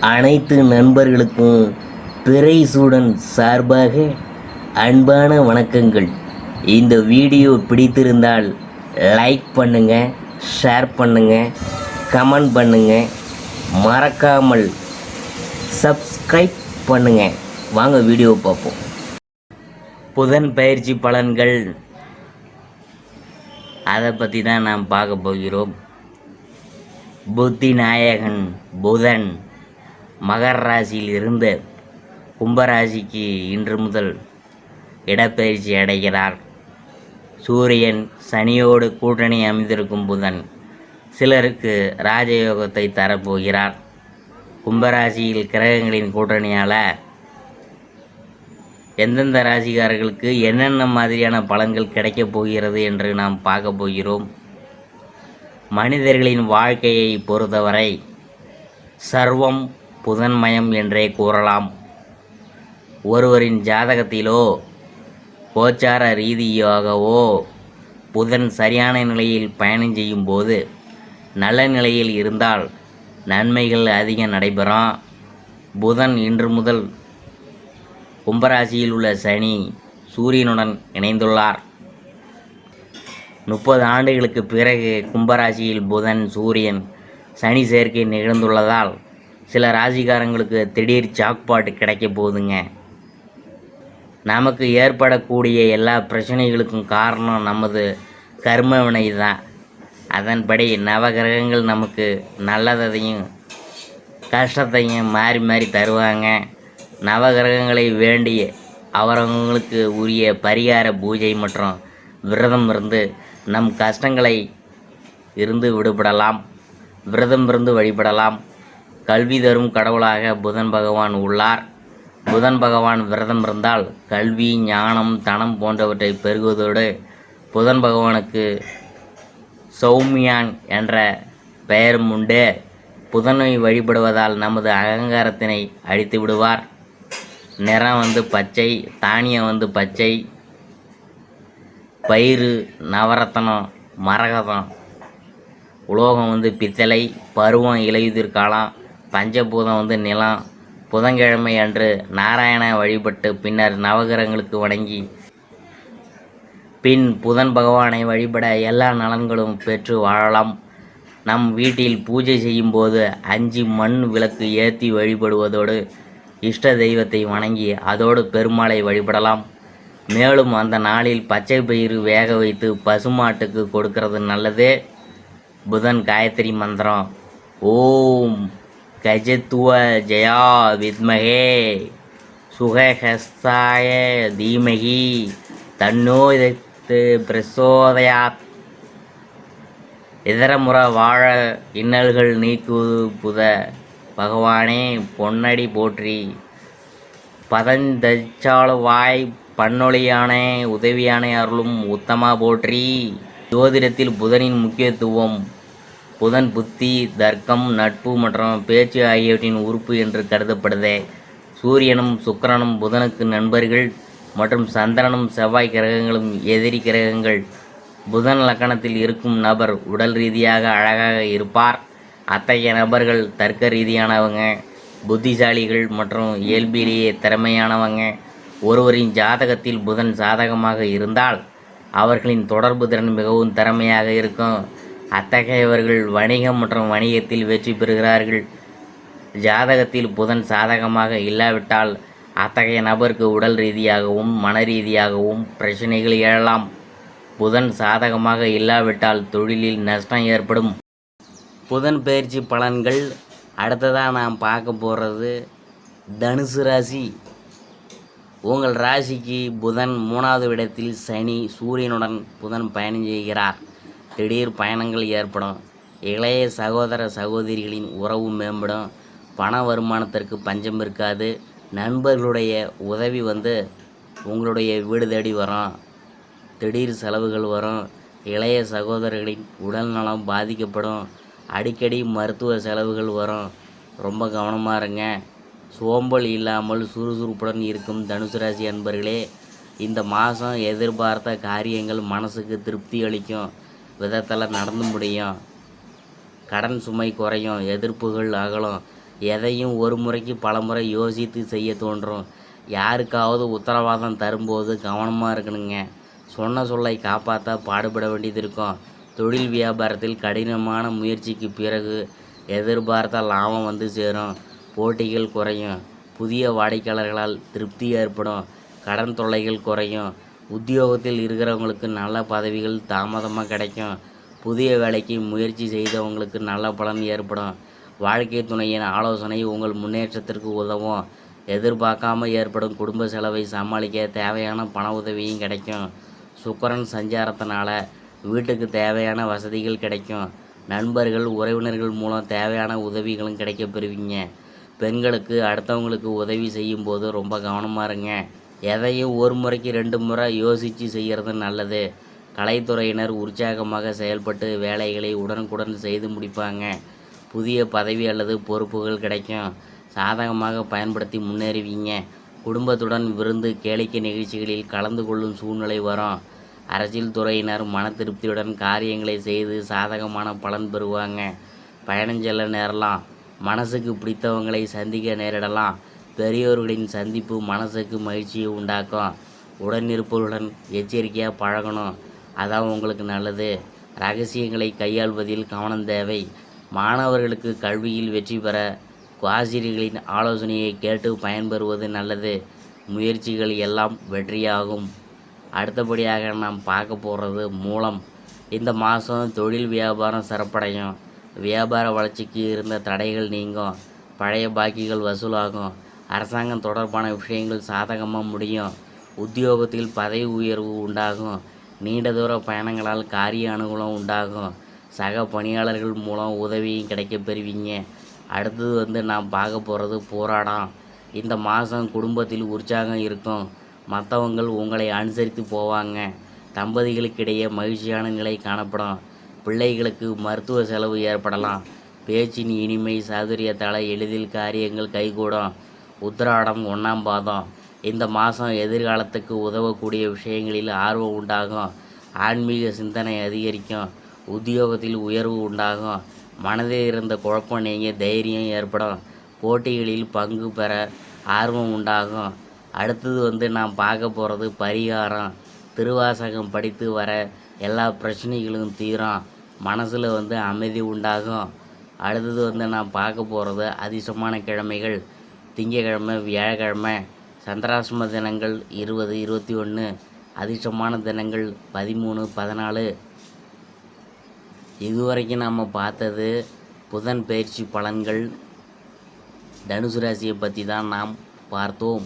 அனைத்து நண்பர்களுக்கும் பிறைசூடன் சார்பாக அன்பான வணக்கங்கள். இந்த வீடியோ பிடித்திருந்தால் லைக் பண்ணுங்கள், ஷேர் பண்ணுங்கள், கமெண்ட் பண்ணுங்கள், மறக்காமல் சப்ஸ்கிரைப் பண்ணுங்கள். வாங்க வீடியோ பார்ப்போம். புதன் பயிற்சி பலன்கள் அதை பற்றி தான் நாம் பார்க்க போகிறோம். புத்தி நாயகன் புதன் மகர ராசியில் இருந்து கும்பராசிக்கு இன்று முதல் இடப்பெயர்ச்சி அடைகிறார். சூரியன் சனியோடு கூட்டணி அமைந்திருக்கும் புதன் சிலருக்கு ராஜயோகத்தை தரப்போகிறார். கும்பராசியில் கிரகங்களின் கூட்டணியால் எந்தெந்த ராசிக்காரர்களுக்கு என்னென்ன மாதிரியான பலன்கள் கிடைக்கப் போகிறது என்று நாம் பார்க்க போகிறோம். மனிதர்களின் வாழ்க்கையை பொறுத்தவரை சர்வம் புதன்மயம் என்றே கூறலாம். ஒருவரின் ஜாதகத்திலோ கோச்சார ரீதியாகவோ புதன் சரியான நிலையில் பயணம் செய்யும் போது நல்ல நிலையில் இருந்தால் நன்மைகள் அதிகம் நடைபெறும். புதன் இன்று முதல் கும்பராசியில் உள்ள சனி சூரியனுடன் இணைந்துள்ளார். 30 ஆண்டுகளுக்கு பிறகு கும்பராசியில் புதன் சூரியன் சனி சேர்க்கை நிகழ்ந்துள்ளதால் சில ராசிக்காரங்களுக்கு திடீர் ஜாக்பாட் கிடைக்க போகுதுங்க. நமக்கு ஏற்படக்கூடிய எல்லா பிரச்சனைகளுக்கும் காரணம் நமது கர்ம வினை தான். அதன்படி நவகிரகங்கள் நமக்கு நல்லதையும் கஷ்டத்தையும் மாறி மாறி தருவாங்க. நவகிரகங்களை வேண்டிய அவரவங்களுக்கு உரிய பரிகார பூஜை மற்றும் விரதம் இருந்து நம் கஷ்டங்களை இருந்து விடுபடலாம். விரதம் இருந்து வழிபடலாம். கல்வி தரும் கடவுளாக புதன் பகவான் உள்ளார். புதன் பகவான் விரதம் இருந்தால் கல்வி, ஞானம், தனம் போன்றவற்றை பெருகுவதோடு புதன் பகவானுக்கு சௌமியான் என்ற பெயரும் உண்டு. புதனை வழிபடுவதால் நமது அகங்காரத்தினை அழித்து விடுவார். நிறம் பச்சை, தானியம் பச்சை, பயிறு நவரத்தனம், மரகதம், உலோகம் பித்தளை, பருவம் இலையுதிர் காலம், பஞ்சபூதம் நிலம். புதன்கிழமை அன்று நாராயண வழிபட்டு பின்னர் நவகிரகங்களுக்கு வணங்கி பின் புதன் பகவானை வழிபட எல்லா நலன்களும் பெற்று வாழலாம். நம் வீட்டில் பூஜை செய்யும் போது 5 மண் விளக்கு ஏற்றி வழிபடுவதோடு இஷ்ட தெய்வத்தை வணங்கி அதோடு பெருமாளை வழிபடலாம். மேலும் அந்த நாளில் பச்சை பயிறு வேக வைத்து பசுமாட்டுக்கு கொடுக்கறது நல்லது. புதன் காயத்ரி மந்திரம் ஓம் கஜத்துவ ஜயா வித்மகே சுகஹஸ்தாய தீமகி தன்னோ பிரசோதயாத். இதர வாழ இன்னல்கள் நீக்குவது புத பகவானே பொன்னடி போற்றி. பதஞ்சச்சாளுவாய் பன்னொழியானே உதவியானே அருளும் உத்தமா போற்றி. ஜோதிடத்தில் புதனின் முக்கியத்துவம் புதன் புத்தி, தர்க்கம், நட்பு மற்றும் பேச்சு ஆகியவற்றின் உறுப்பு என்று கருதப்படுது. சூரியனும் சுக்கிரனும் புதனுக்கு நண்பர்கள் மற்றும் சந்திரனும் செவ்வாய் கிரகங்களும் எதிரி கிரகங்கள். புதன் லக்கணத்தில் இருக்கும் நபர் உடல் ரீதியாக அழகாக இருப்பார். அத்தகைய நபர்கள் தர்க்க ரீதியானவங்க, புத்திசாலிகள் மற்றும் இயல்பிலேயே திறமையானவங்க. ஒருவரின் ஜாதகத்தில் புதன் சாதகமாக இருந்தால் அவர்களின் தொடர்பு திறன் மிகவும் திறமையாக இருக்கும். அத்தகையவர்கள் வணிகம் மற்றும் வணிகத்தில் வெற்றி பெறுகிறார்கள். ஜாதகத்தில் புதன் சாதகமாக இல்லாவிட்டால் அத்தகைய நபருக்கு உடல் ரீதியாகவும் மன ரீதியாகவும் பிரச்சனைகள் எழலாம். புதன் சாதகமாக இல்லாவிட்டால் தொழிலில் நஷ்டம் ஏற்படும். புதன் பயிற்சி பலன்கள் அடுத்ததாக நாம் பார்க்க போகிறது தனுசு ராசி. உங்கள் ராசிக்கு புதன் 3வது இடத்தில் சனி சூரியனுடன் புதன் பயணம் செய்கிறார். திடீர் பயணங்கள் ஏற்படும். இளைய சகோதர சகோதரிகளின் உறவு மேம்படும். பண வருமானத்திற்கு பஞ்சம் இருக்காது. நண்பர்களுடைய உதவி உங்களுடைய வீடு தேடி வரும். திடீர் செலவுகள் வரும். இளைய சகோதரர்களின் உடல் நலம் பாதிக்கப்படும். அடிக்கடி மருத்துவ செலவுகள் வரும். ரொம்ப கவனமாக இருங்க. சோம்பல் இல்லாமல் சுறுசுறுப்புடன் இருக்கும் தனுசு ராசி அன்பர்களே, இந்த மாதம் எதிர்பார்த்த காரியங்கள் மனசுக்கு திருப்தி அளிக்கும் விதத்தில் நடந்து முடியும். கடன் சுமை குறையும், எதிர்ப்புகள் அகலும், எதையும் ஒரு முறைக்கு பல முறை யோசித்து செய்ய தோன்றும். யாருக்காவது உத்தரவாதம் தரும்போது கவனமாக இருக்கணுங்க. சொன்ன சொல்லை காப்பாற்ற பாடுபட வேண்டியது இருக்கும். தொழில் வியாபாரத்தில் கடினமான முயற்சிக்கு பிறகு எதிர்பார்த்த லாபம் வந்து சேரும். போட்டிகள் குறையும். புதிய வாடிக்கையாளர்களால் திருப்தி ஏற்படும். கடன் தொல்லைகள் குறையும். உத்தியோகத்தில் இருக்கிறவங்களுக்கு நல்ல பதவிகள் தாமதமாக கிடைக்கும். புதிய வேலைக்கு முயற்சி செய்தவங்களுக்கு நல்ல பலன் ஏற்படும். வாழ்க்கை துணையின் ஆலோசனை உங்கள் முன்னேற்றத்திற்கு உதவும். எதிர்பார்க்காம ஏற்படும் குடும்ப செலவை சமாளிக்க தேவையான பண உதவியும் கிடைக்கும். சுக்கிரன் சஞ்சாரத்தினால வீட்டுக்கு தேவையான வசதிகள் கிடைக்கும். நண்பர்கள் உறவினர்கள் மூலம் தேவையான உதவிகளும் கிடைக்க பெறுவீங்க. பெண்களுக்கு அடுத்தவங்களுக்கு உதவி செய்யும் போது ரொம்ப கவனமாக இருங்க. எதையும் ஒரு முறைக்கு 2 முறை யோசித்து செய்கிறது நல்லது. கலைத்துறையினர் உற்சாகமாக செயல்பட்டு வேலைகளை உடனுக்குடன் செய்து முடிப்பாங்க. புதிய பதவி அல்லது பொறுப்புகள் கிடைக்கும். சாதகமாக பயன்படுத்தி முன்னேறுவீங்க. குடும்பத்துடன் விருந்து கேளிக்கை நிகழ்ச்சிகளில் கலந்து கொள்ளும் சூழ்நிலை வரும். அரசியல் துறையினர் மன திருப்தியுடன் காரியங்களை செய்து சாதகமான பலன் பெறுவாங்க. பயணம் செல்ல நேரலாம். மனசுக்கு பிடித்தவங்களை சந்திக்க நேரிடலாம். பெரியோர்களின் சந்திப்பு மனசுக்கு மகிழ்ச்சியை உண்டாக்கும். உடனிருப்பவர்களுடன் எச்சரிக்கையாக பழகணும். அதான் உங்களுக்கு நல்லது. ரகசியங்களை கையாள்வதில் கவனம் தேவை. மாணவர்களுக்கு கல்வியில் வெற்றி பெற ஆசிரியர்களின் ஆலோசனையை கேட்டு பயன்பெறுவது நல்லது. முயற்சிகள் எல்லாம் வெற்றியாகும். அடுத்தபடியாக நாம் பார்க்க போகிறது மூலம். இந்த மாதம் தொழில் வியாபாரம் சிறப்படையும். வியாபார வளர்ச்சிக்கு இருந்த தடைகள் நீங்கும். பழைய பாக்கிகள் வசூலாகும். அரசாங்கம் தொடர்பான விஷயங்கள் சாதகமாக முடியும். உத்தியோகத்தில் பதவி உயர்வு உண்டாகும். நீண்ட தூர பயணங்களால் காரிய அனுகூலம் உண்டாகும். சக பணியாளர்கள் மூலம் உதவியும் கிடைக்க பெறுவீங்க. அடுத்தது நாம் பார்க்க போகிறது போராடம். இந்த மாதம் குடும்பத்தில் உற்சாகம் இருக்கும். மற்றவங்கள் உங்களை அனுசரித்து போவாங்க. தம்பதிகளுக்கிடையே மகிழ்ச்சியான நிலை காணப்படும். பிள்ளைகளுக்கு மருத்துவ செலவு ஏற்படலாம். பேச்சின் இனிமை சாதுரியத்தால் எளிதில் காரியங்கள் கைகூடும். உத்திராடம் 1ஆம் பாதம். இந்த மாதம் எதிர்காலத்துக்கு உதவக்கூடிய விஷயங்களில் ஆர்வம் உண்டாகும். ஆன்மீக சிந்தனை அதிகரிக்கும். உத்தியோகத்தில் உயர்வு உண்டாகும். மனதில் இருந்த குழப்பம் நீங்க தைரியம் ஏற்படும். போட்டிகளில் பங்கு பெற ஆர்வம் உண்டாகும். அடுத்தது நாம் பார்க்க போகிறது பரிகாரம். திருவாசகம் படித்து வர எல்லா பிரச்சனைகளும் தீரும். மனசில் அமைதி உண்டாகும். அடுத்தது நாம் பார்க்க போகிறது அதிர்ஷ்டமான கிழமைகள். திங்கக்கிழமை, வியாழக்கிழமை. சந்திராஷ்டம தினங்கள் 20, 21. அதிர்ஷ்டமான தினங்கள் 13, 14. இதுவரைக்கும் நாம் பார்த்தது புதன் பயிற்சி பலன்கள். தனுசு ராசியை பற்றி தான் நாம் பார்த்தோம்.